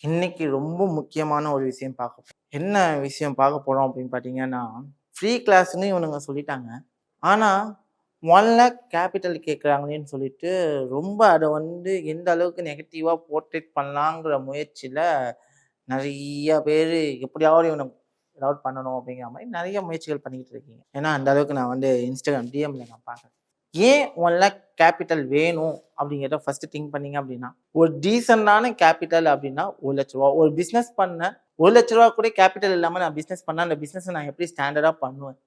இன்னைக்கு ரொம்ப முக்கியமான ஒரு விஷயம் பார்க்க என்ன விஷயம் பார்க்க போறோம் அப்படின்னு பார்த்தீங்கன்னா, ஃப்ரீ கிளாஸ்ன்னு இவனுங்க சொல்லிட்டாங்க. ஆனா 1,00,000 கேபிட்டல் கேட்குறாங்களேன்னு சொல்லிட்டு, ரொம்ப அத எந்த அளவுக்கு நெகட்டிவா போர்ட்ரேட் பண்ணலாங்கிற முயற்சியில நெறைய பேரு எப்படியாவது இவன ஏதாவது பண்ணணும் அப்படிங்கிற மாரி நெறைய முயற்சிகள் பண்ணிக்கிட்டு இருக்கீங்க. ஏன்னா, அந்த அளவுக்கு நான் Instagram டிஎம்ல நான் பார்க்குறேன். ஏன் 1,00,000 கேபிட்டல் வேணும் அப்படிங்கிறத ஃபர்ஸ்ட் திங்க் பண்ணீங்க அப்படின்னா, ஒரு டீசென்டான கேபிட்டல் அப்படின்னா ரூ. 1,00,000. ஒரு பிசினஸ் பண்ண ரூ. 1,00,000 கூட கேபிட்டல் இல்லாம நான் பிசினஸ் பண்ணா, அந்த பிசினஸ நான் எப்படி ஸ்டாண்டர்டா பண்ணுவேன்?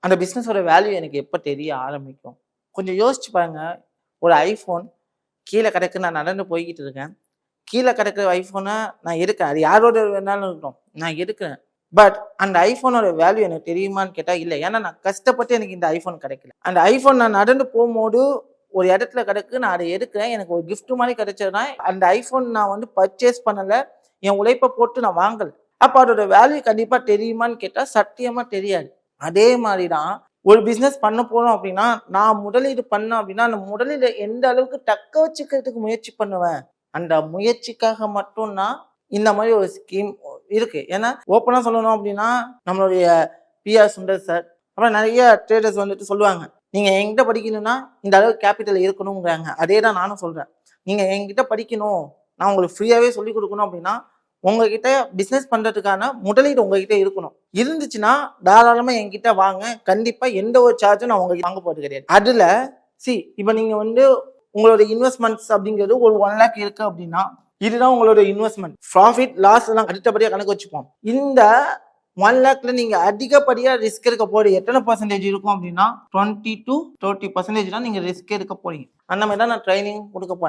அந்த பிசினஸோட வேல்யூ எனக்கு எப்ப தெரிய ஆரம்பிக்கும்? கொஞ்சம் யோசிச்சு பாருங்க. ஒரு ஐஃபோன் கீழ கிடக்கு. நான் நடந்து போய்க்கிட்டு இருக்கேன். கீழ கிடக்குற ஐஃபோன நான் எடுக்கிறேன். அது யாரோட வேணாலும் இருக்கட்டும். நான் எடுக்கிறேன். பட் அந்த ஐஃபோனோட வேல்யூ எனக்கு தெரியுமான்னு கேட்டா இல்ல. ஏன்னா நான் கஷ்டப்பட்டு எனக்கு இந்த ஐஃபோன் கிடைக்கல. அந்த ஐஃபோன் நான் நடந்து போகும்போது ஒரு இடத்துல கிடக்கு. நான் அதை எடுக்கிறேன். எனக்கு ஒரு கிஃப்ட் மாதிரி கிடைச்சதுனா அந்த ஐஃபோன் நான் பர்ச்சேஸ் பண்ணல. என் உழைப்ப போட்டு நான் வாங்கல. அப்ப அதோட வேல்யூ கண்டிப்பா தெரியுமான்னு கேட்டா சத்தியமா தெரியாது. அதே மாதிரி தான் ஒரு பிசினஸ் பண்ண போறோம் அப்படின்னா, நான் முதலீடு பண்ணேன் அப்படின்னா, அந்த முதலீட எந்த அளவுக்கு தக்க வச்சுக்கிறதுக்கு முயற்சி பண்ணுவேன். அந்த முயற்சிக்காக மட்டும் தான் இந்த மாதிரி ஒரு ஸ்கீம் இருக்கு. ஏன்னா ஓப்பனா சொல்லணும் அப்படின்னா, நம்மளுடைய பிஆர் சுந்தர் சார், அப்புறம் நிறைய ட்ரேடர்ஸ் சொல்லுவாங்க. நீங்க என்கிட்ட படிக்கணும்னா இந்த அளவுக்கு கேபிட்டல் இருக்கணுங்கிறாங்க. அதே தான் நானும் சொல்றேன். நீங்க என்கிட்ட படிக்கணும், நான் உங்களுக்கு ஃப்ரீயாவே சொல்லிக் கொடுக்கணும் அப்படின்னா, உங்ககிட்ட பிசினஸ் பண்றதுக்கான முதலீடு உங்ககிட்ட இருக்கணும். இருந்துச்சுன்னா தாராளமா என்கிட்ட வாங்க. கண்டிப்பா எந்த ஒரு சார்ஜும் நான் உங்ககிட்ட வாங்க போறது கிடையாது. அதுல இப்ப நீங்க உங்களோட இன்வெஸ்ட்மெண்ட்ஸ் அப்படிங்கிறது ஒரு 1,00,000 இருக்கு அப்படின்னா, இதுதான் உங்களோட இன்வெஸ்ட்மெண்ட். ப்ராஃபிட் லாஸ் எல்லாம் அடுத்தபடியா கணக்கு வச்சுப்போம். இந்த 1,00,000ல நீங்க அதிகப்படியா ரிஸ்க் எடுக்க போறீங்க. எத்தனை பர்சன்டேஜ் இருக்கும் அப்படின்னா 20 to 30% தான் நீங்க ரிஸ்க் எடுக்க போறீங்க. அந்த மாதிரி தான் நான் ட்ரைனிங் கொடுக்க போறேன்.